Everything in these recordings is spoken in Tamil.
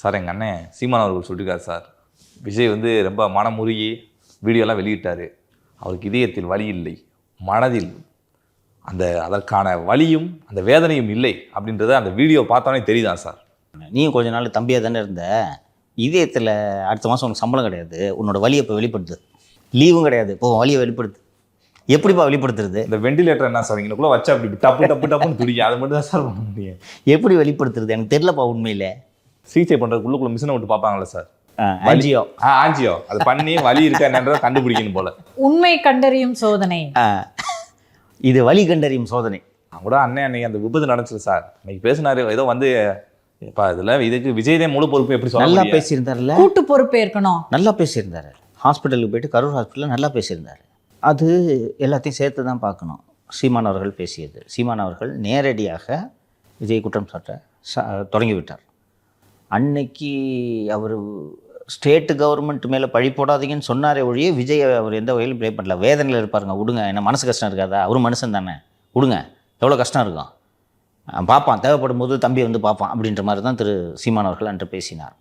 சார் எங்கள் அண்ணன் சீமான் அவர்கள் சொல்லியிருக்காரு சார், விஜய் வந்து ரொம்ப மனமுருகி வீடியோலாம் வெளியிட்டார். அவருக்கு இதயத்தில் வலி இல்லை, மனதில் அதற்கான வலியும் அந்த வேதனையும் இல்லை அப்படின்றத அந்த வீடியோ பார்த்தோன்னே தெரியுதான் சார். நீயும் கொஞ்ச நாள் தம்பியாக தானே இருந்த, இதயத்தில் அடுத்த மாதம் உனக்கு சம்பளம் கிடையாது, உன்னோட வலியை இப்போ வெளிப்படுத்து, லீவும் கிடையாது, இப்போ வலியை வெளிப்படுத்து. எப்படிப்பா வெளிப்படுத்துறது? இந்த வெண்டிலேட்டர் என்ன சார் இங்கக்குள்ளே வச்சு அப்படி டப்பு டப்பு டப்புன்னு துடிக்கும், அது மட்டும் தான் சார் பண்ண முடியும். எப்படி வெளிப்படுத்துறது எனக்கு தெரியலப்பா உண்மையில். சிகிச்சை பண்ணுறதுக்குள்ளே மிஷினை விட்டு பார்ப்பாங்களே சார், ஆஞ்சியோ அது பண்ணி வலி இருக்கா என்னன்றதை கண்டுபிடிக்கணும் போல. உண்மை கண்டறியும் சோதனை, இது வலி கண்டறியும் சோதனை. நான் கூட அன்னைக்கு அந்த விபத்து நடந்துச்சு சார், இன்னைக்கு பேசினாரு ஏதோ வந்து இதுக்கு விஜய் தான் முழு பொறுப்பு எப்படி சொல்ல. நல்லா பேசியிருந்தாருல்ல, கூட்டு பொறுப்பு இருக்கணும். நல்லா பேசியிருந்தாரு, ஹாஸ்பிட்டலுக்கு போயிட்டு கரூர் ஹாஸ்பிட்டலில் நல்லா பேசியிருந்தாரு. அது எல்லாத்தையும் சேர்த்து தான் பார்க்கணும். சீமான் அவர்கள் பேசியது, சீமான் அவர்கள் நேரடியாக விஜய் குற்றம் சாட்ட தொடங்கிவிட்டார். அன்னைக்கு அவர் ஸ்டேட்டு கவர்மெண்ட் மேலே பழி போடாதீங்கன்னு சொன்னாரே ஒழிய விஜய் அவர் எந்த வகையிலும் ப்ளே பண்ணல. வேதனையில் இருப்பாருங்க, விடுங்க, என்ன மனசு கஷ்டம் இருக்காதா, அவரும் மனுஷன் தானே, விடுங்க, எவ்வளோ கஷ்டம் இருக்கும், பார்ப்பான், தேவைப்படும் போது தம்பி வந்து பார்ப்பான் அப்படின்ற மாதிரி தான் திரு சீமான் அவர்கள் அன்று பேசினார்.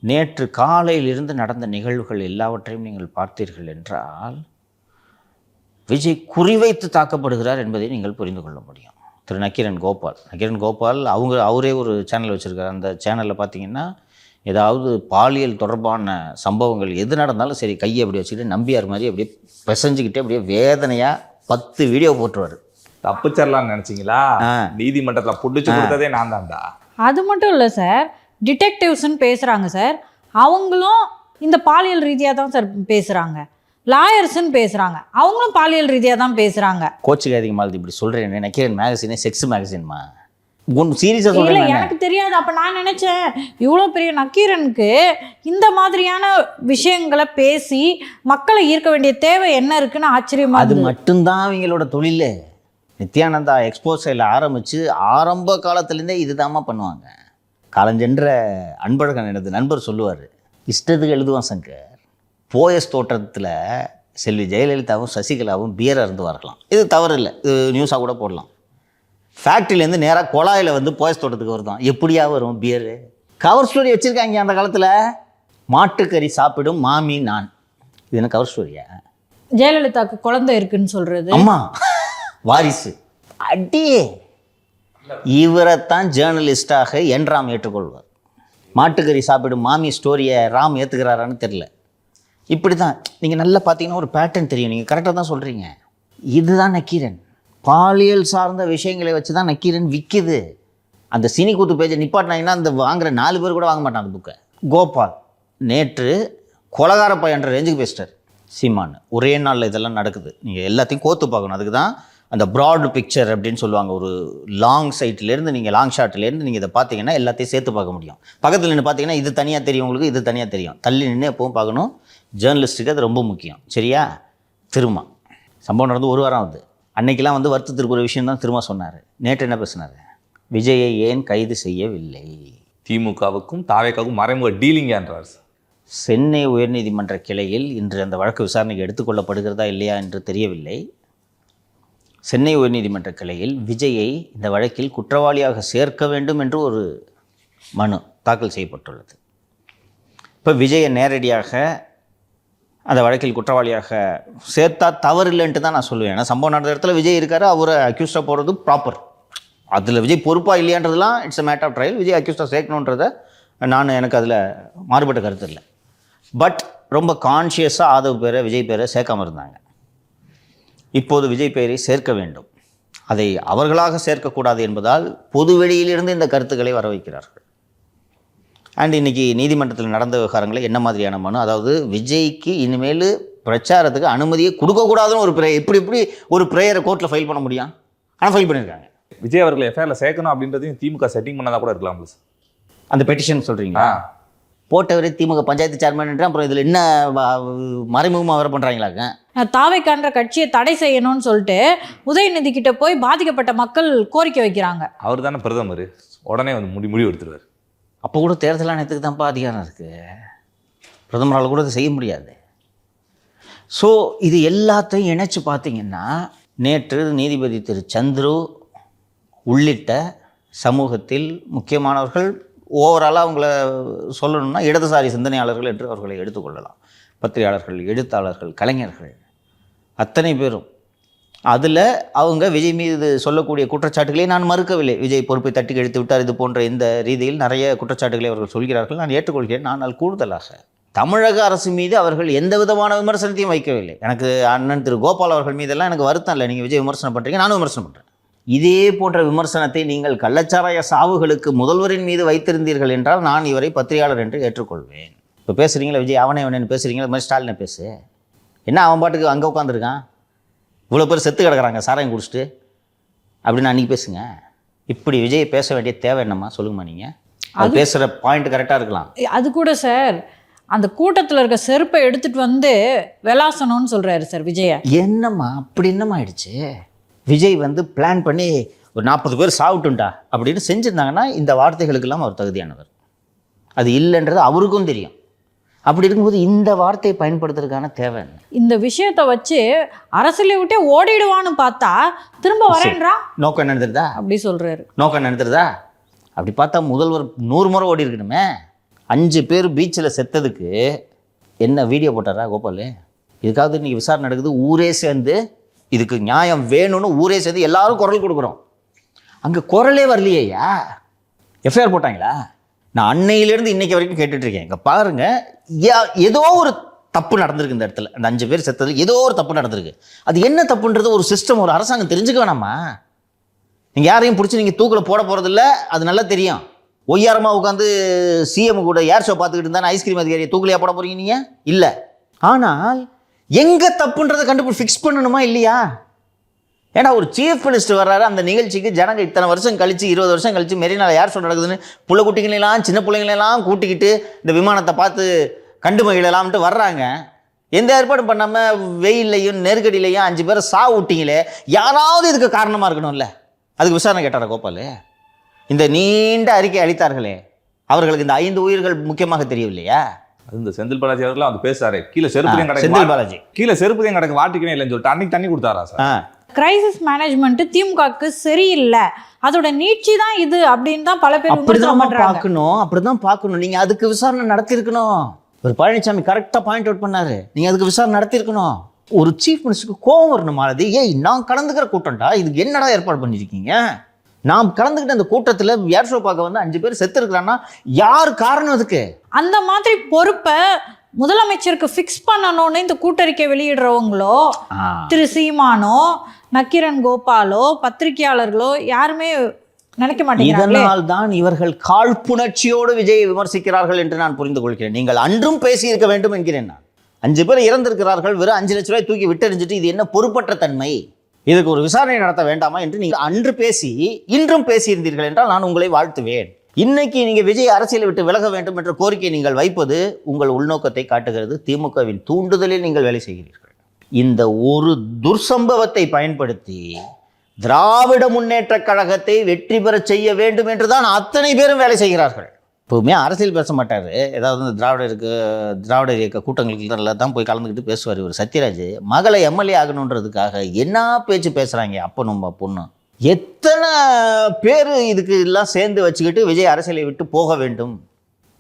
நேற்று காலையிலிருந்து நடந்த நிகழ்வுகள் எல்லாவற்றையும் நீங்கள் பார்த்தீர்கள் என்றால் விஜய் குறிவைத்து தாக்கப்படுகிறார் என்பதை நீங்கள் புரிந்து கொள்ள முடியும். திரு நக்கீரன் கோபால் அவரே ஒரு சேனல் வச்சுருக்காரு. அந்த சேனலில் பார்த்தீங்கன்னா ஏதாவது பாலியல் தொடர்பான சம்பவங்கள் எது நடந்தாலும் சரி, கையை அப்படி வச்சுக்கிட்டு நம்பியார் மாதிரி அப்படியே பிசைஞ்சுக்கிட்டே அப்படியே வேதனையாக 10 வீடியோ போட்டுருவார். தப்புச்சரலான்னு நினச்சிங்களா? நீதிமன்றத்தில் புடிச்சு கொடுத்ததே நான் தான்டா. அது மட்டும் இல்லை சார், டிடெக்டிவ்ஸ்ன்னு பேசுகிறாங்க சார், அவங்களும் இந்த பாலியல் ரீதியாக தான் சார் பேசுகிறாங்க. லாயர்ஸ்ன்னு பேசுகிறாங்க, அவங்களும் பாலியல் ரீதியாக தான் பேசுகிறாங்க. கோச்சுக்கு அதிகமாக இப்படி சொல்கிறேன். நக்கீரன் மேகசினே செக்ஸ் மேகசின்மா, ஒன்று சீரியஸாக சொல்கிறேன். எனக்கு தெரியாது. அப்போ நான் நினச்சேன் இவ்வளோ பெரிய நக்கீரனுக்கு இந்த மாதிரியான விஷயங்களை பேசி மக்களை ஈர்க்க வேண்டிய தேவை என்ன இருக்குன்னு ஆச்சரியமா. அது மட்டும்தான் அவங்களோட தொழில். நித்யானந்தா எக்ஸ்போஸில் ஆரம்பித்து ஆரம்ப காலத்துலேருந்தே இதுதாம்மா பண்ணுவாங்க. காலஞ்சென்ற அன்பழகன் எனது நண்பர் சொல்லுவார், இஷ்டத்துக்கு எழுதுவான் சங்கர். போயஸ் தோட்டத்தில் செல்வி ஜெயலலிதாவும் சசிகலாவும் பியர் அருந்துவார்களாம். இது தவறு இல்லை, இது நியூஸாக கூட போடலாம். ஃபேக்ட்ரியிலேருந்து நேராக குழாயில் வந்து போயஸ் தோட்டத்துக்கு வருதான், எப்படியா வரும் பியரு? கவர் ஸ்டோரி வச்சுருக்காங்க அந்த காலத்தில். மாட்டுக்கறி சாப்பிடும் மாமி நான், இது என்ன கவர் ஸ்டோரியா? ஜெயலலிதாவுக்கு குழந்தை இருக்குன்னு சொல்கிறது. அம்மா வாரிசு அடி. இவரைத்தான் ஜேர்னலிஸ்டாக என் ராம் ஏற்றுக்கொள்வார். மாட்டுக்கறி சாப்பிடும் மாமி ஸ்டோரியை ராம் ஏற்றுக்கிறாரான்னு தெரில. இப்படி தான் நீங்கள் நல்லா பார்த்தீங்கன்னா ஒரு பேட்டர்ன் தெரியும். நீங்கள் கரெக்டாக தான் சொல்கிறீங்க. இதுதான் நக்கீரன். பாலியல் சார்ந்த விஷயங்களை வச்சு தான் நக்கீரன் விற்கிது. அந்த சினி கூத்து பேஜை நிப்பாட்டினாங்கன்னா அந்த வாங்குகிற 4 பேர் கூட வாங்க மாட்டான் அந்த புக்கை. கோபால் நேற்று கொலகார பையன்ற ரேஞ்சுக்கு பேசிட்டார். சீமான் ஒரே நாளில் இதெல்லாம் நடக்குது. நீங்கள் எல்லாத்தையும் கோத்து பார்க்கணும். அதுக்கு தான் அந்த ப்ராட் பிக்சர் அப்படின்னு சொல்லுவாங்க. ஒரு லாங் சைட்லேருந்து நீங்கள் லாங் ஷாட்லேருந்து நீங்கள் இதை பார்த்தீங்கன்னா எல்லாத்தையும் சேர்த்து பார்க்க முடியும். பக்கத்தில் நின்று பார்த்தீங்கன்னா இது தனியாக தெரியும், உங்களுக்கு இது தனியாக தெரியும். தள்ளி நின்று எப்பவும் பார்க்கணும். ஜேர்னலிஸ்ட்டுக்கு அது ரொம்ப முக்கியம். சரியா? திரும்ப சம்பவம் நடந்து 1 வாரம் ஆகுது. அன்னைக்கெல்லாம் வந்து வருத்தத்திற்கு ஒரு விஷயம் தான் திரும்ப சொன்னார். நேற்று என்ன பேசினார்? விஜயை ஏன் கைது செய்யவில்லை? திமுகவுக்கும் தாவேக்காவுக்கும் மறைமுக டீலிங் என்றார். சென்னை உயர்நீதிமன்ற கிளையில் இன்று அந்த வழக்கு விசாரணைக்கு எடுத்துக்கொள்ளப்படுகிறதா இல்லையா என்று தெரியவில்லை. சென்னை உயர்நீதிமன்ற கிளையில் விஜயை இந்த வழக்கில் குற்றவாளியாக சேர்க்க வேண்டும் என்று ஒரு மனு தாக்கல் செய்யப்பட்டுள்ளது. இப்போ விஜயை நேரடியாக அந்த வழக்கில் குற்றவாளியாக சேர்த்தா தவறில்லைன்ட்டு தான் நான் சொல்லுவேன். ஏன்னா சம்பவம் நடந்த இடத்துல விஜய் இருக்கார், அவரை அக்யூஸ்டாக போகிறது ப்ராப்பர். அதில் விஜய் பொறுப்பாக இல்லையான்றதுலாம் it's a matter of trial. Vijay அக்யூஸ்டாக சேர்க்கணுன்றதை எனக்கு அதில் மாறுபட்ட கருத்து இல்லை. பட் ரொம்ப கான்ஷியஸாக ஆதவ் பேரை விஜய் பேரை சேர்க்காமல் இருந்தாங்க. இப்போது விஜய் பெயரை சேர்க்க வேண்டும். அதை அவர்களாக சேர்க்கக்கூடாது என்பதால் பொதுவெளியிலிருந்து இந்த கருத்துக்களை வர வைக்கிறார்கள். அண்ட் இன்றைக்கி நீதிமன்றத்தில் நடந்த விவகாரங்களை என்ன மாதிரியான மனு, அதாவது விஜய்க்கு இனிமேல் பிரச்சாரத்துக்கு அனுமதியை கொடுக்கக்கூடாதுன்னு ஒரு எப்படி ஒரு ப்ரேயரை கோர்ட்டில் ஃபைல் பண்ண முடியும்? ஆனால் ஃபைல் பண்ணியிருக்காங்க. விஜய் அவர்களை எஃப்ஐஆரில் சேர்க்கணும் அப்படின்றதையும் திமுக செட்டிங் பண்ணால் கூட இருக்கலாம்ல சார். அந்த பெட்டிஷன் சொல்கிறீங்களா? போட்டவரே திமுக பஞ்சாயத்து சேர்மன், அப்புறம் இதில் என்ன மறைமுகமாக வர பண்ணுறாங்களாங்க? தாவேக்கான்ற கட்சியை தடை செய்யணும்னு சொல்லிட்டு உதயநிதி கிட்ட போய் பாதிக்கப்பட்ட மக்கள் கோரிக்கை வைக்கிறாங்க. அவர் தானே பிரதமர், உடனே வந்து முடிவு எடுத்துருவார். அப்போ கூட தேர்தல் ஆணையத்துக்கு தான்ப்பா அதிகாரம் இருக்குது, பிரதமரால் கூட அதை செய்ய முடியாது. ஸோ இது எல்லாத்தையும் இணைச்சி பார்த்தீங்கன்னா நேற்று நீதிபதி திரு சந்துரு உள்ளிட்ட சமூகத்தில் முக்கியமானவர்கள் ஓவராலாக அவங்கள சொல்லணும்னா இடதுசாரி சிந்தனையாளர்கள் என்று அவர்களை எடுத்துக்கொள்ளலாம். பத்திரிகையாளர்கள், எழுத்தாளர்கள், கலைஞர்கள் அத்தனை பேரும். அதில் அவங்க விஜய் மீது சொல்லக்கூடிய குற்றச்சாட்டுகளை நான் மறுக்கவில்லை. விஜய் பொறுப்பை தட்டி கழித்து விட்டார், இது போன்ற இந்த ரீதியில் நிறைய குற்றச்சாட்டுகளை அவர்கள் சொல்கிறார்கள், நான் ஏற்றுக்கொள்கிறேன். ஆனால் கூடுதலாக தமிழக அரசு மீது அவர்கள் எந்த விதமான விமர்சனத்தையும் வைக்கவில்லை. எனக்கு அண்ணன் திரு கோபால் அவர்கள் மீதெல்லாம் எனக்கு வருத்தம் இல்லை. நீங்கள் விஜய் விமர்சனம் பண்ணுறீங்க, நானும் விமர்சனம் பண்ணுறேன். இதே போன்ற விமர்சனத்தை நீங்கள் கள்ளச்சாராய சாவுகளுக்கு முதல்வரின் மீது வைத்திருந்தீர்கள் என்றால் நான் இவரை பத்திரிகையாளர் என்று ஏற்றுக்கொள்வேன். இப்போ பேசுகிறீங்களா விஜய் அவனே பேசுகிறீங்களா, அது மாதிரி ஸ்டாலினை பேசு. என்ன அவன் பாட்டுக்கு அங்கே உட்காந்துருக்கான், இவ்வளோ பேர் செத்து கிடக்குறாங்க சாராயம் குடிச்சிட்டு அப்படின்னு அன்றைக்கி பேசுங்க. இப்படி விஜய் பேச வேண்டிய தேவை என்னம்மா சொல்லுங்கம்மா. நீங்கள் அது பேசுகிற பாயிண்ட் கரெக்டாக இருக்கலாம். அது கூட சார் அந்த கூட்டத்தில் இருக்க செருப்பை எடுத்துகிட்டு வந்து விளாசணும்னு சொல்கிறாரு சார் விஜயை. என்னம்மா அப்படி என்னம்மா ஆயிடுச்சு? விஜய் பிளான் பண்ணி ஒரு 40 பேர் சாப்பிட்டுண்டா அப்படின்னு செஞ்சுருந்தாங்கன்னா இந்த வார்த்தைகளுக்கெல்லாம் அவர் தகுதியானவர். அது இல்லைன்றது அவருக்கும் தெரியும். அப்படி இருக்கும்போது இந்த வார்த்தையை பயன்படுத்துறதுக்கான தேவை என்ன? இந்த விஷயத்தை வச்சு அரசியலை விட்டே ஓடிடுவான்னு பார்த்தா திரும்ப வரேன்றா. நோக்கம் என்ன தெரியுதா? அப்படி சொல்கிறாரு. நோக்கம் என்ன தெரியுதா? அப்படி பார்த்தா முதல்வர் 100 முறை ஓடி இருக்கணுமே. 5 பேர் பீச்சில் செத்ததுக்கு என்ன வீடியோ போட்டாரா கோபால்? இதுக்காவது இன்றைக்கி விசாரணை நடக்குது, ஊரே சேர்ந்து இதுக்கு நியாயம் வேணும்னு ஊரே சேர்ந்து எல்லாரும் குரல் கொடுக்குறோம். அங்கே குரலே வரலையா? எஃப்ஐஆர் போட்டாங்களா? நான் அன்னையிலேருந்து இன்றைக்கி வரைக்கும் கேட்டுட்ருக்கேன். இங்கே பாருங்கள், ஏதோ ஒரு தப்பு நடந்திருக்கு இந்த இடத்துல. அந்த 5 பேர் செத்தது ஏதோ ஒரு தப்பு நடந்திருக்கு. அது என்ன தப்புன்றது ஒரு சிஸ்டம், ஒரு அரசாங்கம் தெரிஞ்சுக்க வேணாமா? நீங்கள் யாரையும் பிடிச்சி நீங்கள் தூக்கில் போட போகிறதில்ல, அது நல்லா தெரியும். ஒய்யாரமாக உட்காந்து சிஎம் கூட ஏர் ஷோ பார்த்துக்கிட்டு இருந்தால் ஐஸ்கிரீம் அதிகாரியை தூக்கிலையா போட போகிறீங்க நீங்கள்? இல்லை. ஆனால் எங்கே தப்புன்றதை கண்டுபிடி ஃபிக்ஸ் பண்ணணுமா இல்லையா? ஏன்னா ஒரு சீஃப் மினிஸ்டர் வர்றாரு, அந்த நிகழ்ச்சிக்கு ஜனங்க இத்தனை வருஷம் கழிச்சு 20 வருஷம் கழிச்சு மெரினால ஏர் ஷோ நடக்குதுன்னு புள்ள குட்டிகளெல்லாம் சின்ன பிள்ளைங்களெல்லாம் கூட்டிக்கிட்டு இந்த விமானத்தை பார்த்து கண்டு மகிழலாம்ட்டு வர்றாங்க. எந்த ஏற்பாடும் பண்ணாமல் வெயிலையும் நெருக்கடியிலையும் 5 பேரை சாவு விட்டீங்களே, யாராவது இதுக்கு காரணமாக இருக்கணும்ல. அதுக்கு விசாரணை கேட்டாரா கோபால்? இந்த நீண்ட அறிக்கை அளித்தார்களே, அவர்களுக்கு இந்த 5 உயிர்கள் முக்கியமாக தெரியவில்லையா? அது இந்த செந்தில் பாலாஜி அவர்கள் வந்து பேசுறாரு, கீழே செருப்புதையும் கிடக்கு, செந்தில் பாலாஜி கீழே செருப்புதையும் கிடக்கு, வாட்டிக்கவே இல்லைன்னு சொல்லிட்டு அன்னைக்கு தண்ணி கொடுத்தாரா சார்? கிரைசிஸ் மேனேஜ்மெண்ட் திமுகவுக்கு சரியில்லை, அதோட நீட்சி தான் இது அப்படின்னு தான் பல பேர் அப்படிதான் பார்க்கணும். அப்படிதான் பார்க்கணும். நீங்க அதுக்கு விசாரணை நடத்திருக்கணும். ஒரு பழனிசாமி கரெக்டா பாயிண்ட் அவுட் பண்ணாரு, நீங்க அதுக்கு விசாரணை நடத்திருக்கணும். ஒரு சீஃப் மினிஸ்டருக்கு கோவம் வரணும். அது ஏய் நான் கலந்துக்கிற கூட்டம்டா, இதுக்கு என்னடா ஏற்பாடு பண்ணிருக்கீங்க? நாம் கலந்துக்கிட்ட அந்த கூட்டத்தில் ஏர் ஷோ பார்க்க வந்து 5 பேர் செத்து இருக்கிறான்னா யார் காரணம்? அதுக்கு அந்த மாதிரி பொறுப்பை முதலமைச்சருக்கு ஃபிக்ஸ் பண்ணணும்னு இந்த கூட்டறிக்கை வெளியிடுறவங்களோ, திரு சீமானோ, நக்கீரன் கோபாலோ, பத்திரிகையாளர்களோ யாருமே நினைக்க மாட்டேங்கிறாங்க. இதனால் தான் இவர்கள் காழ்ப்புணர்ச்சியோடு விஜயை விமர்சிக்கிறார்கள் என்று நான் புரிந்து கொள்கிறேன். நீங்கள் அன்றும் பேசி இருக்க வேண்டும் என்கிறேன் நான். 5 பேர் இறந்திருக்கிறார்கள், வெறும் 5 லட்ச ரூபாய் தூக்கி விட்டெறிஞ்சிட்டு இது என்ன பொறுப்பற்ற தன்மை, இதுக்கு ஒரு விசாரணை நடத்த வேண்டாமா என்று நீங்கள் அன்று பேசி இன்றும் பேசியிருந்தீர்கள் என்றால் நான் உங்களை வாழ்த்துவேன். இன்னைக்கு நீங்கள் விஜய் அரசியலை விட்டு விலக வேண்டும் என்ற கோரிக்கை நீங்கள் வைப்பது உங்கள் உள்நோக்கத்தை காட்டுகிறது. திமுகவின் தூண்டுதலில் நீங்கள் வேலை செய்கிறீர்கள். இந்த ஒரு துர்சம்பவத்தை பயன்படுத்தி திராவிட முன்னேற்ற கழகத்தை வெற்றி பெற செய்ய வேண்டும் என்றுதான் அத்தனை பேரும் வேலை செய்கிறார்கள். எப்பவுமே அரசியல் பேச மாட்டார், ஏதாவது இந்த திராவிட இயக்க கூட்டங்களுக்கு தான் போய் கலந்துக்கிட்டு பேசுவார். இவர் சத்யராஜ் மகளை எம்எல்ஏ ஆகணுன்றதுக்காக என்ன பேச்சு பேசுகிறாங்க அப்பனும் பொண்ணும். எத்தனை பேர் இதுக்கு எல்லாம் சேர்ந்து வச்சுக்கிட்டு விஜய் அரசியலை விட்டு போக வேண்டும்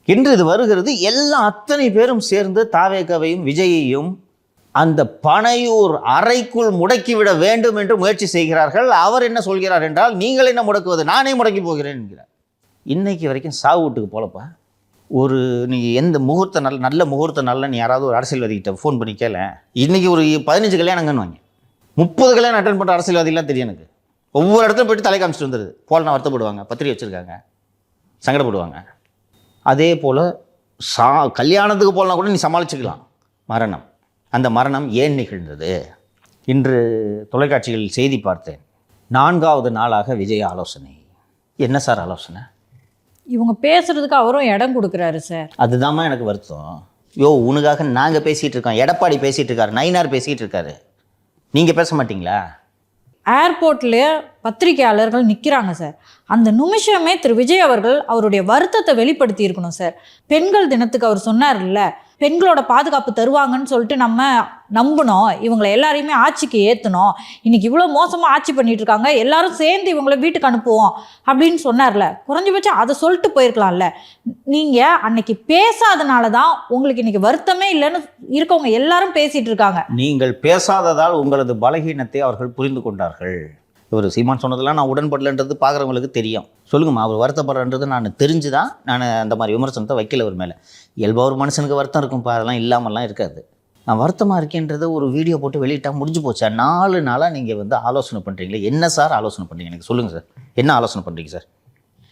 என்று இது வருகிறது. எல்லாம் அத்தனை பேரும் சேர்ந்து தாவேகாவையும் விஜயையும் அந்த பனையூர் அறைக்குள் முடக்கிவிட வேண்டும் என்று முயற்சி செய்கிறார்கள். அவர் என்ன சொல்கிறார் என்றால், நீங்கள் என்ன முடக்குவது, நானே முடக்கி போகிறேன் என்கிறார். இன்னைக்கு வரைக்கும் சாவு வீட்டுக்கு போலப்பா. ஒரு நீங்கள் எந்த முகூர்த்த நல்ல முகூர்த்த நாளில் நீ யாராவது ஒரு அரசியல்வாதிகிட்ட ஃபோன் பண்ணி கேள, இன்றைக்கி ஒரு 15 கல்யாணங்கன்னு வாங்க, 30 கல்யாணம் அட்டன் பண்ணுற அரசியல்வாதிலாம் தெரியும் எனக்கு. ஒவ்வொரு இடத்துல போய்ட்டு தலை காமிச்சிட்டு வந்துடுது. போலனா வருத்தப்படுவாங்க, பத்திரிகை வச்சுருக்காங்க, சங்கடப்படுவாங்க. அதே போல் கல்யாணத்துக்கு போலனா கூட நீ சமாளிச்சுக்கலாம். மரணம், அந்த மரணம் ஏன் நிகழ்ந்தது? இன்று தொலைக்காட்சிகளில் செய்தி பார்த்தேன். 4வது நாளாக விஜய் ஆலோசனை. என்ன சார் ஆலோசனை? இவங்க பேசுறதுக்கு அவரும் இடம் கொடுக்குறாரு சார். அதுதாம்மா எனக்கு வருத்தம். உனக்காக நாங்கள் பேசிகிட்டு இருக்கோம், எடப்பாடி பேசிகிட்டு இருக்காரு, நயினார் பேசிகிட்டு இருக்காரு, நீங்கள் பேச மாட்டிங்களா? ஏர்போர்ட்ல பத்திரிகையாளர்கள் நிற்கிறாங்க சார். அந்த நிமிஷமே திரு விஜய் அவர்கள் அவருடைய வருத்தத்தை வெளிப்படுத்தி இருக்கணும் சார். பெண்கள் தினத்துக்கு அவர் சொன்னார்ல, பெண்களோட பாதுகாப்பு தருவாங்கன்னு சொல்லிட்டு நம்ம நம்பணும், இவங்களை எல்லாரையுமே ஆட்சிக்கு ஏற்றணும், இன்னைக்கு இவ்வளோ மோசமாக ஆட்சி பண்ணிட்டு இருக்காங்க, எல்லாரும் சேர்ந்து இவங்களை வீட்டுக்கு அனுப்புவோம் அப்படின்னு சொன்னார்ல. குறைஞ்சபட்சம் அதை சொல்லிட்டு போயிருக்கலாம்ல. நீங்கள் அன்னைக்கு பேசாதனால தான் உங்களுக்கு இன்னைக்கு வருத்தமே இல்லைன்னு இருக்கவங்க எல்லாரும் பேசிட்டு இருக்காங்க. நீங்கள் பேசாததால் உங்களது பலகீனத்தை அவர்கள் புரிந்து கொண்டார்கள். இவர் சீமான் சொன்னதெல்லாம் நான் உடன்படலைன்றது பார்க்குறவங்களுக்கு தெரியும். சொல்லுங்கம்மா, அவர் வருத்தப்படுறன்றது நான் தெரிஞ்சு தான் நான் அந்த மாதிரி விமர்சனத்தை வைக்கல அவர் மேலே. இயல்பாக ஒரு மனுஷனுக்கு வருத்தம் இருக்கும்ப்பா, அதெல்லாம் இல்லாமல்லாம் இருக்காது. நான் வருத்தமாக இருக்கேன்றதை ஒரு வீடியோ போட்டு வெளியிட்டால் முடிஞ்சு போச்சா? 4 நாளாக நீங்கள் வந்து ஆலோசனை பண்ணுறீங்களே, என்ன சார் ஆலோசனை பண்ணுறீங்க எனக்கு சொல்லுங்கள் சார். என்ன ஆலோசனை பண்ணுறீங்க சார்?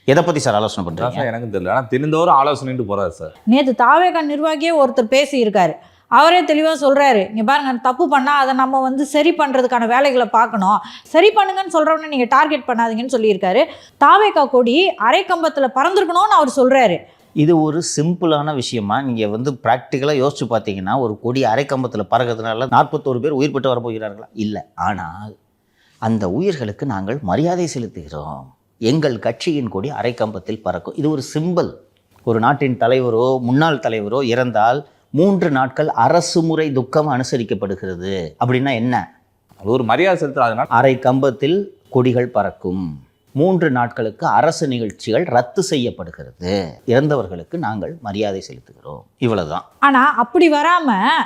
எதை பற்றி சார் ஆலோசனை பண்ணுறீங்க? சார் எனக்கு தெரியல, ஆனால் தெரிந்தவரும் ஆலோசனைட்டு போகிறாரு சார். நேற்று தாவேகா நிர்வாகியே ஒருத்தர் பேசியிருக்காரு. அவரே தெளிவாக சொல்கிறாரு, இங்கே பாருங்க, தப்பு பண்ணால் அதை நம்ம வந்து சரி பண்ணுறதுக்கான வேலைகளை பார்க்கணும், சரி பண்ணுங்கன்னு சொல்கிறவனே நீங்கள் டார்கெட் பண்ணாதீங்கன்னு சொல்லியிருக்காரு. தாவேகா கொடி அரை கம்பத்தில் பறந்துருக்கணும்னு அவர் சொல்கிறாரு. இது ஒரு சிம்பிளான விஷயமா? நீங்கள் வந்து ப்ராக்டிக்கலாக யோசிச்சு பார்த்தீங்கன்னா, ஒரு கொடி அரை கம்பத்தில் பறக்கிறதுனால 41 பேர் உயிர் பெற்று வரப்போகிறார்களா? இல்லை. ஆனால் அந்த உயிர்களுக்கு நாங்கள் மரியாதை செலுத்துகிறோம், எங்கள் கட்சியின் கொடி அரை கம்பத்தில் பறக்கும். இது ஒரு சிம்பிள். ஒரு நாட்டின் தலைவரோ முன்னாள் தலைவரோ இறந்தால் 3 நாட்கள் அரசு முறை துக்கம் அனுசரிக்கப்படுகிறது. அப்படின்னா என்ன? அது ஒரு மரியாதை செலுத்துறதுனால அரை கம்பத்தில் கொடிகள் பறக்கும். 3 நாட்களுக்கு அரசு நிகழ்ச்சிகள் ரத்து செய்யப்படுகிறது. இறந்தவர்களுக்கு நாங்கள் மரியாதை செலுத்துகிறோம். இவ்வளவுதான். ஆனால் அப்படி வராமல்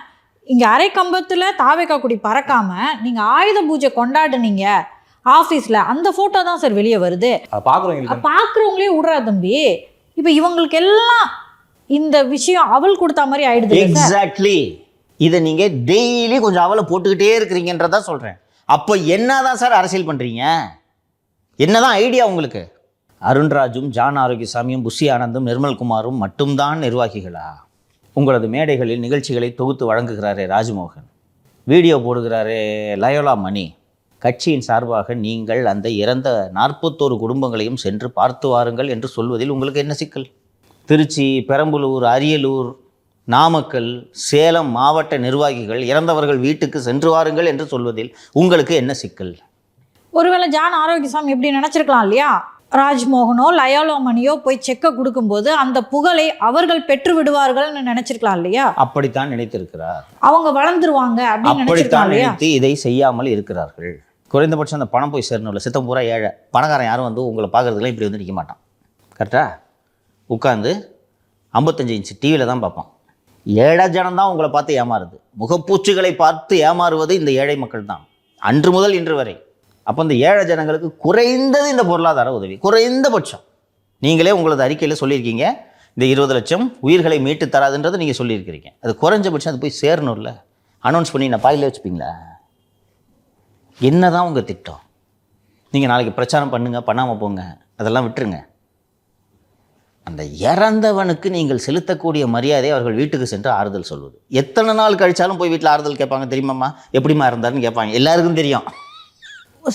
இங்கே அரை கம்பத்தில் தாவேகா கொடி பறக்காமல் நீங்கள் ஆயுத பூஜை கொண்டாடுனீங்க ஆஃபீஸில், அந்த ஃபோட்டோ தான் சார் வெளியே வருது. பார்க்குறவங்களே விடுறா தம்பி. இப்போ இவங்களுக்கு எல்லாம் இந்த விஷயம் அவள் கொடுத்த மாதிரி ஆயிடுது. எக்ஸாக்ட்லி. இதை நீங்கள் டெய்லி கொஞ்சம் அவளை போட்டுக்கிட்டே இருக்கிறீங்கன்றதா சொல்கிறேன். அப்போ என்னதான் சார் அரசியல் பண்ணுறீங்க? என்னதான் ஐடியா உங்களுக்கு? அருண்ராஜும் ஜான் ஆரோக்கியசாமியும் புஷி ஆனந்தும் நிர்மல்குமாரும் மட்டும்தான் நிர்வாகிகளா? உங்களது மேடைகளில் நிகழ்ச்சிகளை தொகுத்து வழங்குகிறாரே ராஜ்மோகன், வீடியோ போடுகிறாரே லயோலா மணி, கட்சியின் சார்பாக நீங்கள் அந்த இறந்த 41 குடும்பங்களையும் சென்று பார்த்து வாருங்கள் என்று சொல்வதில் உங்களுக்கு என்ன சிக்கல்? திருச்சி, பெரம்பலூர், அரியலூர், நாமக்கல், சேலம் மாவட்ட நிர்வாகிகள் இறந்தவர்கள் வீட்டுக்கு சென்று வாருங்கள் என்று சொல்வதில் உங்களுக்கு என்ன சிக்கல்? ஒருவேளை ஜான் ஆரோக்கியசாமி எப்படி நினச்சிருக்கலாம் இல்லையா, ராஜ்மோகனோ லயோலா மணியோ போய் செக்கை கொடுக்கும்போது அந்த புகழை அவர்கள் பெற்று விடுவார்கள்னு நினைச்சிருக்கலாம் இல்லையா? அப்படித்தான் நினைத்திருக்கிறார். அவங்க வளர்ந்துருவாங்க அப்படின்னு நினைச்சிருக்கலாம் இல்லையா? நினைத்து இதை செய்யாமல் இருக்கிறார்கள். குறைந்தபட்சம் அந்த பணம் போய் சேரணும்ல. சித்தம் பூரா ஏழை, பணக்காரன் யாரும் வந்து உங்களை பார்க்குறதுலாம் இப்படி வந்து நிற்க மாட்டான். கரெக்டாக உட்காந்து 55 இன்ச்சு டிவியில் தான் பார்ப்பான். ஏழை ஜனம்தான் உங்களை பார்த்து ஏமாறுது. முகப்பூச்சுகளை பார்த்து ஏமாறுவது இந்த ஏழை மக்கள் தான், அன்று முதல் இன்று வரை. அப்போ இந்த ஏழை ஜனங்களுக்கு குறைந்தது இந்த பொருளாதார உதவி, குறைந்தபட்சம். நீங்களே உங்களது அறிக்கையில் சொல்லியிருக்கீங்க, இந்த 20 லட்சம் உயிர்களை மீட்டு தராதுன்றது நீங்கள் சொல்லியிருக்கிறீங்க. அது குறைஞ்சபட்சம் அது போய் சேரணும்ல. அனௌன்ஸ் பண்ணி நான் பாயில் வச்சுப்பீங்களா? என்ன தான் உங்கள் திட்டம்? நீங்கள் நாளைக்கு பிரச்சாரம் பண்ணுங்கள், பண்ணாமல் போங்க, அதெல்லாம் விட்டுருங்க. அந்த இறந்தவனுக்கு நீங்கள் செலுத்தக்கூடிய மரியாதை அவர்கள் வீட்டுக்கு சென்று ஆறுதல் சொல்வது. எத்தனை நாள் கழிச்சாலும் போய் வீட்டில் ஆறுதல் கேட்பாங்க தெரியுமாம்மா, எப்படிமா இருந்தாருன்னு கேட்பாங்க. எல்லாருக்கும் தெரியும்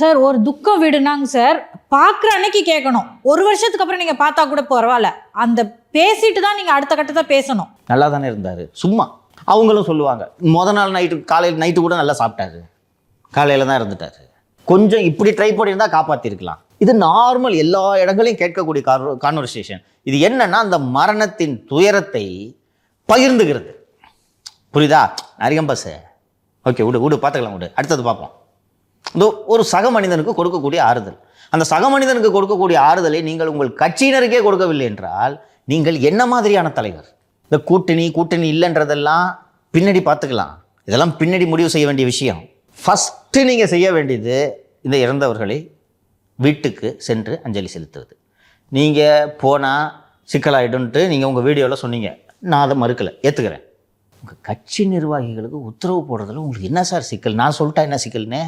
சார். ஒரு துக்க வீடுனாங்க சார், பார்க்குற அன்னைக்கு கேட்கணும். 1 வருஷத்துக்கு அப்புறம் நீங்கள் பார்த்தா கூட பரவாயில்ல, அந்த பேசிட்டு தான் நீங்கள் அடுத்த கட்டத்தை பேசணும். நல்லா தானே இருந்தார், சும்மா அவங்களும் சொல்லுவாங்க. நாள் நைட்டு, காலையில் நைட்டு கூட நல்லா சாப்பிட்டாரு, காலையில் தான் இருந்துட்டார். கொஞ்சம் இப்படி ட்ரை பண்ணியிருந்தால் காப்பாற்றிருக்கலாம். இது நார்மல், எல்லா இடங்களையும் கேட்கக்கூடிய கான்வர்சேஷன். இது என்னன்னா அந்த மரணத்தின் துயரத்தை பகிர்ந்துகிறது. புரியுதா? அரிகம்பஸ் ஓகே, விடு பார்த்துக்கலாம், விடு, அடுத்தது பார்ப்போம். இந்த ஒரு சக மனிதனுக்கு கொடுக்கக்கூடிய ஆறுதல், அந்த சக மனிதனுக்கு கொடுக்கக்கூடிய ஆறுதலை நீங்கள் உங்கள் கட்சியினருக்கே கொடுக்கவில்லை என்றால் நீங்கள் என்ன மாதிரியான தலைவர்? இந்த கூட்டணி இல்லைன்றதெல்லாம் பின்னாடி பார்த்துக்கலாம், இதெல்லாம் பின்னாடி முடிவு செய்ய வேண்டிய விஷயம். ஃபஸ்ட்டு நீங்கள் செய்ய வேண்டியது இந்த இறந்தவர்களை வீட்டுக்கு சென்று அஞ்சலி செலுத்துவது. நீங்கள் போனால் சிக்கலாயிடுன்ட்டு நீங்கள் உங்கள் வீடியோவில் சொன்னீங்க, நான் அதை மறுக்கலை, ஏற்றுக்கிறேன். உங்கள் கட்சி நிர்வாகிகளுக்கு உத்தரவு போடுறதுல உங்களுக்கு என்ன சார் சிக்கல்? நான் சொல்லிட்டா என்ன சிக்கல்னு?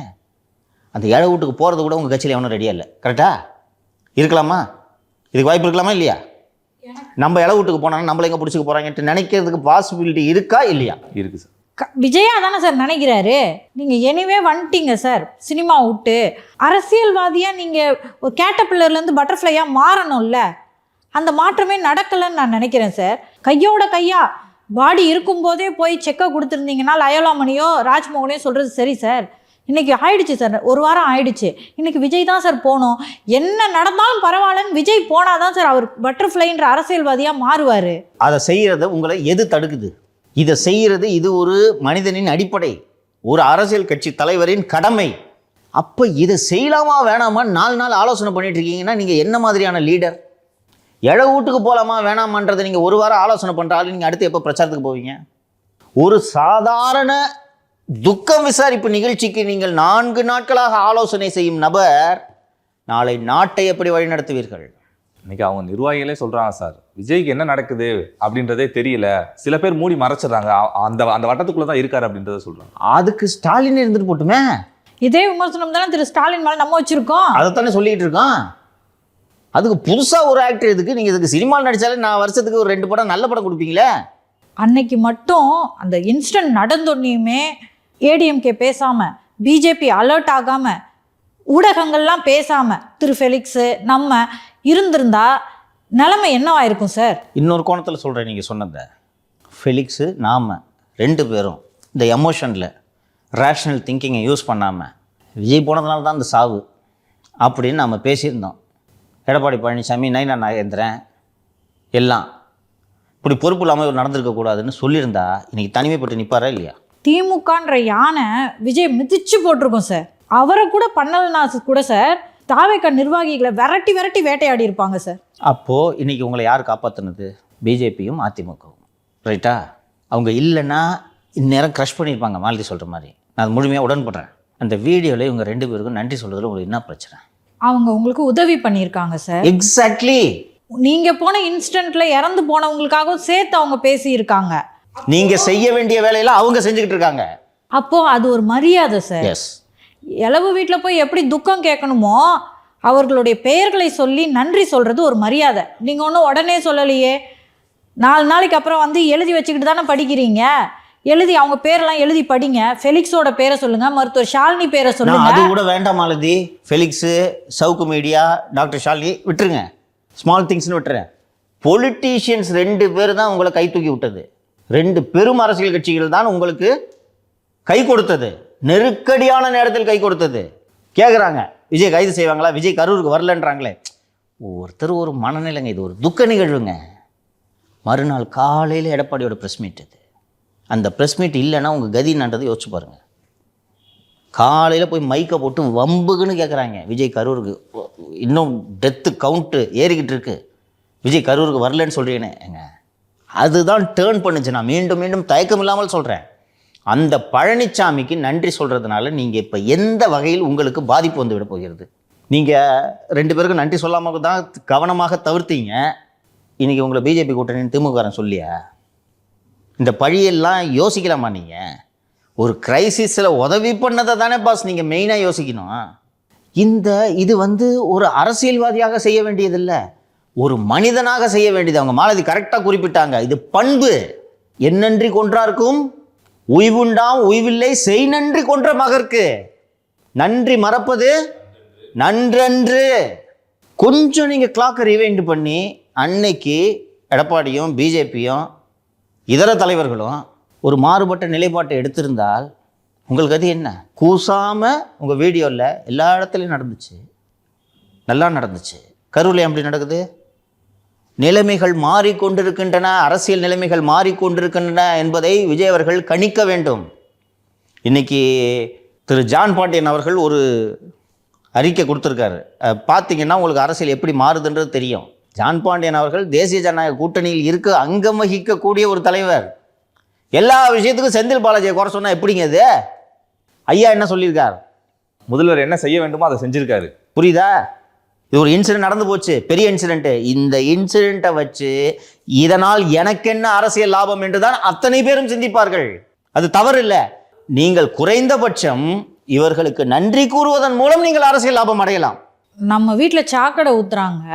அந்த ஏழை வீட்டுக்கு போகிறது கூட உங்கள் கட்சியில் எவனும் ரெடியாக இல்லை. கரெக்டாக இருக்கலாமா? இதுக்கு வாய்ப்பு இருக்கலாமா இல்லையா? நம்ம ஏழை வீட்டுக்கு போனாலும் நம்மளை எங்கே பிடிச்சிக்க போகிறாங்கன்ட்டு நினைக்கிறதுக்கு பாசிபிலிட்டி இருக்கா இல்லையா? இருக்குது சார். விஜயா தானே சார் நினைக்கிறாரு. நீங்கள் எனிவே வந்துட்டீங்க சார் சினிமா விட்டு. அரசியல்வாதியாக நீங்கள் ஒரு கேட்டபில்லர்லேருந்து பட்டர்ஃப்ளையாக மாறணும்ல, அந்த மாற்றமே நடக்கலைன்னு நான் நினைக்கிறேன் சார். கையோட கையா பாடி இருக்கும்போதே போய் செக்கை கொடுத்துருந்தீங்கன்னா லயோலா மணியோ ராஜ்மோகனையோ சொல்கிறது சரி சார். இன்றைக்கி ஆயிடுச்சு சார், 1 வாரம் ஆயிடுச்சு. இன்றைக்கி விஜய் தான் சார் போகணும், என்ன நடந்தாலும் பரவாயில்லன்னு விஜய் போனால் தான் சார் அவர் பட்டர்ஃப்ளைன்ற அரசியல்வாதியாக மாறுவார். அதை செய்கிறத உங்களை எது தடுக்குது? இதை செய்கிறது இது ஒரு மனிதனின் அடிப்படை. ஒரு அரசியல் கட்சி தலைவரின் கடமை. அப்போ இதை செய்யலாமா வேணாமா 4 நாள் ஆலோசனை பண்ணிட்டு இருக்கீங்கன்னா நீங்கள் என்ன மாதிரியான லீடர்? எழை வீட்டுக்கு போகலாமா வேணாமான்றதை நீங்கள் ஒரு வாரம் ஆலோசனை பண்ணுறாலும் நீங்கள் அடுத்து எப்போ பிரச்சாரத்துக்கு போவீங்க? ஒரு சாதாரண துக்கம் விசாரிப்பு நிகழ்ச்சிக்கு நீங்கள் 4 நாட்களாக ஆலோசனை செய்யும் நபர் நாளை நாட்டை எப்படி வழிநடத்துவீர்கள்? இன்னைக்கு அவங்க நிர்வாகிகளே சொல்றாங்க சார், விஜய்க்கு என்ன நடக்குது அப்படின்றதே தெரியல, சில பேர் மூடி மறைச்சிடுறாங்க, அந்த அந்த வட்டத்துக்குள்ள தான் இருக்காரு அப்படின்றத சொல்றாங்க. அதுக்கு ஸ்டாலின் இருந்துட்டு போட்டுமே. இதே விமர்சனம் தானே திரு ஸ்டாலின் மேலே நம்ம வச்சிருக்கோம். அதைத்தானே சொல்லிக்கிட்டு இருக்கோம். அதுக்கு புதுசாக ஒரு ஆக்டர் எதுக்கு? நீங்கள் இதுக்கு சினிமாவில் நடித்தாலே நான் வருஷத்துக்கு ஒரு 2 படம் நல்ல படம் கொடுப்பீங்களே. அன்னைக்கு மட்டும் அந்த இன்சிடென்ட் நடந்தோன்னையுமே ஏடிஎம்கே பேசாமல், பிஜேபி அலர்ட் ஆகாமல், ஊடகங்கள்லாம் பேசாமல் திரு ஃபெலிக்ஸு நம்ம இருந்திருந்தா நிலைமை என்னவாயிருக்கும் சார்? இன்னொரு கோணத்தில் சொல்கிறேன். நீங்கள் சொன்னதை ஃபெலிக்ஸு நாம் 2 பேரும் இந்த எமோஷனில் ரேஷ்னல் திங்கிங்கை யூஸ் பண்ணாமல் விஜய் போனதுனால தான் அந்த சாவு அப்படின்னு நம்ம பேசியிருந்தோம். எடப்பாடி பழனிசாமி, நயினா நாகேந்திரன் எல்லாம் இப்படி பொறுப்பு இல்லாமல் நடந்திருக்கக்கூடாதுன்னு சொல்லியிருந்தா இன்றைக்கி தனிமைப்பட்டு நிற்பாரா இல்லையா? திமுகன்ற யானை விஜய் மிதிச்சு போட்டிருக்கோம் சார். அவரை கூட பண்ணலனா கூட சார் தாவேக நிர்வாகிகளை விரட்டி விரட்டி வேட்டையாடி இருப்பாங்க சார். அப்போது இன்றைக்கி உங்களை யார் காப்பாற்றினது? பிஜேபியும் அதிமுகவும், ரைட்டா? அவங்க இல்லைன்னா இந்நேரம் க்ரஷ் பண்ணியிருப்பாங்க மாலதி சொல்கிற மாதிரி. நான் அது முழுமையாக உடன்படுறேன். அந்த வீடியோவில் இவங்க 2 பேருக்கும் நன்றி சொல்கிறதுல உங்களுக்கு என்ன பிரச்சனை? அவங்க உங்களுக்கு உதவி பண்ணியிருக்காங்க சார். எக்ஸாக்ட்லி. நீங்கள் போன இன்ஸ்டன்ட்ல இறந்து போனவங்களுக்காக சேர்த்து அவங்க பேசியிருக்காங்க. நீங்கள் செய்ய வேண்டிய வேலையெல்லாம் அவங்க செஞ்சுக்கிட்டு இருக்காங்க. அப்போது அது ஒரு மரியாதை சார். எஸ். இளவு வீட்டில் போய் எப்படி துக்கம் கேட்கணுமோ அவர்களுடைய பெயர்களை சொல்லி நன்றி சொல்கிறது ஒரு மரியாதை. நீங்கள் ஒன்றும் உடனே சொல்லலையே. 4 நாளைக்கு அப்புறம் வந்து எழுதி வச்சுக்கிட்டு தானே படிக்கிறீங்க. எழுதி அவங்க பேரெல்லாம் எழுதி படிங்க. ஃபெலிக்ஸோட பேரை சொல்லுங்கள், மருத்துவர் ஷாலினி பேரை சொல்லுங்கள். அது கூட வேண்டாம் மாலதி. ஃபெலிக்ஸு, சவுக்கு மீடியா, டாக்டர் ஷாலினி விட்டுருங்க. ஸ்மால் திங்ஸ்னு விட்டுறேன். பொலிட்டீஷியன்ஸ் 2 பேர் தான் உங்களை கை தூக்கி விட்டது. 2 பெரும் அரசியல் கட்சிகள் தான் உங்களுக்கு கை கொடுத்தது. நெருக்கடியான நேரத்தில் கை கொடுத்தது. கேட்குறாங்க, விஜய் கைது செய்வாங்களா? விஜய் கரூருக்கு வரலன்றாங்களே. ஒருத்தர் ஒரு மனநிலைங்க. இது ஒரு துக்க நிகழ்வுங்க. மறுநாள் காலையில் எடப்பாடியோட ப்ரெஸ் மீட். இது அந்த ப்ரெஸ் மீட் இல்லைன்னா உங்கள் கதினான்றதை யோசிச்சு பாருங்கள். காலையில் போய் மைக்கை போட்டு வம்புக்குன்னு கேட்குறாங்க, விஜய் கரூருக்கு இன்னும் டெத்து கவுண்ட்டு ஏறிக்கிட்டு இருக்கு, விஜய் கரூருக்கு வரலன்னு சொல்கிறீங்கன்னு. ஏங்க, அதுதான் டேர்ன் பண்ணுச்சு. நான் மீண்டும் மீண்டும் தயக்கம் இல்லாமல் சொல்கிறேன். அந்த பழனிசாமிக்கு நன்றி சொல்கிறதுனால நீங்கள் இப்போ எந்த வகையில் உங்களுக்கு பாதிப்பு வந்து விட போகிறது? நீங்கள் 2 பேருக்கும் நன்றி சொல்லாமல் தான் கவனமாக தவிர்த்தீங்க. இன்றைக்கி உங்களை பிஜேபி கூட்டணின்னு திமுககாரன் சொல்லியா? இந்த பழியெல்லாம் யோசிக்கலாமா? நீங்கள் ஒரு கிரைசிஸில் உதவி பண்ணதை தானே பாஸ் நீங்கள் மெயினாக யோசிக்கணும். இது வந்து ஒரு அரசியல்வாதியாக செய்ய வேண்டியதில்லை, ஒரு மனிதனாக செய்ய வேண்டியது. அவங்க மாலதி கரெக்டாக குறிப்பிட்டாங்க. இது பண்பு. என்னன்றி கொன்றார்க்கும் உய்வுண்டாம் உய்வில்லை, செய் நன்றி கொன்ற மகற்கு. நன்றி மறப்பது நன்றன்று. கொஞ்சம் நீங்கள் கிளாக்கை ரிவைண்ட் பண்ணி அன்னைக்கு எடப்பாடியும் பிஜேபியும் இதர தலைவர்களும் ஒரு மாறுபட்ட நிலைப்பாட்டை எடுத்திருந்தால் உங்களுக்கு அது என்ன? கூசாமல் உங்கள் வீடியோவில் எல்லா இடத்துலையும் நடந்துச்சு, நல்லா நடந்துச்சு. கரூரில் எப்படி நடக்குது? நிலைமைகள் மாறிக்கொண்டிருக்கின்றன, அரசியல் நிலைமைகள் மாறிக்கொண்டிருக்கின்றன என்பதை விஜய் அவர்கள் கணிக்க வேண்டும். இன்றைக்கி திரு ஜான் பாண்டியன் அவர்கள் ஒரு அறிக்கை கொடுத்துருக்காரு. பார்த்தீங்கன்னா உங்களுக்கு அரசியல் எப்படி மாறுதுன்றது தெரியும். ஜான் பாண்டியன் அவர்கள் தேசிய ஜனநாயக கூட்டணியில் அங்கம் வகிக்கக்கூடிய ஒரு தலைவர். எல்லா விஷயத்துக்கும் செந்தில் பாலாஜியை குறை சொன்னால் எப்படிங்க இது? ஐயா என்ன சொல்லியிருக்கார்? முதல்வர் என்ன செய்ய வேண்டுமோ அதை செஞ்சுருக்காரு. புரியுதா? இது ஒரு இன்சிடென்ட் நடந்து போச்சு, பெரிய இன்சிடென்ட்டு. இந்த இன்சிடென்ட்டை வச்சு இதனால் எனக்கு என்ன அரசியல் லாபம் என்று தான் அத்தனை பேரும் சிந்திப்பார்கள். அது தவறு இல்லை. நீங்கள் குறைந்தபட்சம் இவர்களுக்கு நன்றி கூறுவதன் மூலம் நீங்கள் அரசியல் லாபம் அடையலாம். நம்ம வீட்டில் சாக்கடை ஊற்றுறாங்க,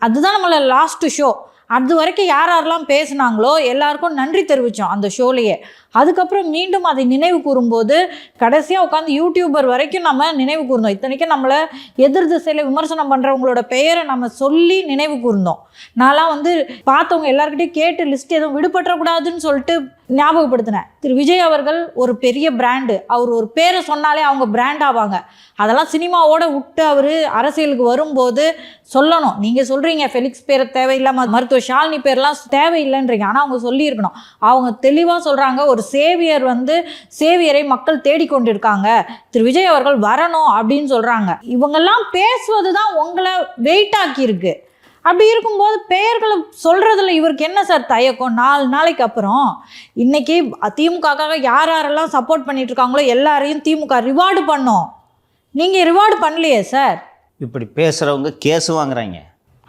அதுதான் நம்மளை லாஸ்ட்டு ஷோ. அது வரைக்கும் யாரெல்லாம் பேசுனாங்களோ எல்லாருக்கும் நன்றி தெரிவித்தோம் அந்த ஷோலையே. அதுக்கப்புறம் மீண்டும் அதை நினைவு கூறும்போது கடைசியாக உட்காந்து யூடியூபர் வரைக்கும் நம்ம நினைவு கூர்ந்தோம். இத்தனைக்கும் நம்மளை எதிர் திசையில் விமர்சனம் பண்ணுறவங்களோட பெயரை நம்ம சொல்லி நினைவு கூர்ந்தோம். நான்லாம் வந்து பார்த்தவங்க எல்லாருக்கிட்டையும் கேட்டு லிஸ்ட் எதுவும் விடுபற்றக்கூடாதுன்னு சொல்லிட்டு ஞாபகப்படுத்தினேன். திரு விஜய் அவர்கள் ஒரு பெரிய பிராண்டு. அவர் ஒரு பேரை சொன்னாலே அவங்க பிராண்ட் ஆவாங்க. அதெல்லாம் சினிமாவோட விட்டு அவர் அரசியலுக்கு வரும்போது சொல்லணும். நீங்கள் சொல்கிறீங்க ஃபெலிக்ஸ் பேரை தேவையில்லாமல் மருத்துவ மாற்றிக்கோ, ஷாலினி பேர்லாம் தேவையில்லைன்றீங்க. ஆனால் அவங்க சொல்லியிருக்கணும். அவங்க தெளிவாக சொல்கிறாங்க, ஒரு சேவியரை மக்கள் தேடிக்கொண்டிருக்காங்க, திரு விஜய் அவர்கள் வரணும் அப்படின்னு சொல்கிறாங்க. இவங்கெல்லாம் பேசுவது தான் உங்களை வெயிட் ஆக்கியிருக்கு. அப்படி இருக்கும்போது பெயர்களை சொல்கிறதுல இவருக்கு என்ன சார் தயக்கம்? 4 நாளைக்கு அப்புறம் இன்னைக்கு திமுகக்காக யாரெல்லாம் சப்போர்ட் பண்ணிட்டு இருக்காங்களோ எல்லாரையும் திமுக ரிவார்டு பண்ணோம். நீங்கள் ரிவார்டு பண்ணலையே சார். இப்படி பேசுகிறவங்க கேஸு வாங்குறாங்க.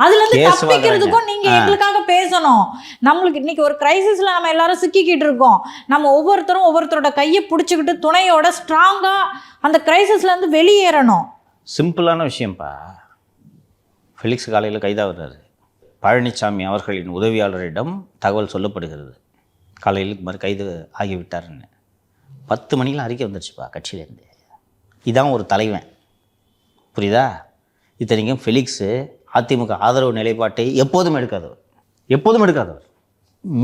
அதுலேருந்து கேஸ் தப்பிக்கிறதுக்கும் நீங்கள் எங்களுக்காக பேசணும். நம்மளுக்கு இன்னைக்கு ஒரு கிரைசிஸில் நம்ம எல்லாரும் சிக்கிக்கிட்டு இருக்கோம். நம்ம ஒவ்வொருத்தரோட கையை பிடிச்சிக்கிட்டு துணையோட ஸ்ட்ராங்காக அந்த கிரைசிஸ்லேருந்து வெளியேறணும். சிம்பிளான விஷயம்ப்பா. ஃபெலிக்ஸ் காலையில் கைதாகிறாரு. பழனிசாமி அவர்களின் உதவியாளரிடம் தகவல் சொல்லப்படுகிறது, காலையில் இது மாதிரி கைது ஆகிவிட்டாருன்னு. 10 மணிக்கெலாம் அறிக்கை வந்துருச்சுப்பா கட்சியிலேருந்து. இதான் ஒரு தலைவன், புரியுதா? இத்தனைக்கும் ஃபெலிக்ஸு அதிமுக ஆதரவு நிலைப்பாட்டை எப்போதும் எடுக்காதவர்.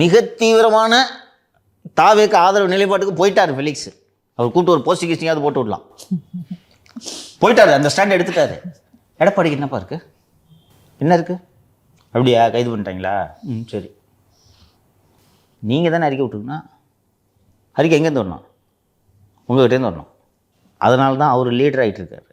மிக தீவிரமான தாவேக்கு ஆதரவு நிலைப்பாட்டுக்கு போயிட்டார் ஃபெலிக்ஸ். அவர் கூப்பிட்டு ஒரு போஸ்டிங் கீஸ்டிங்காவது போட்டு விடலாம். போயிட்டார், அந்த ஸ்டாண்ட் எடுத்துட்டாரு. எடப்பாடிக்கு என்னப்பா இருக்குது, என்ன இருக்குது? அப்படியா, கைது பண்ணிட்டாங்களா? சரி. நீங்கள் தானே அறிக்கை விட்டுருக்குண்ணா. அறிக்கை எங்கேருந்து வரணும்? உங்கள்கிட்டேருந்து வரணும். அதனால தான் அவர் லீடர் ஆகிட்டு இருக்காரு.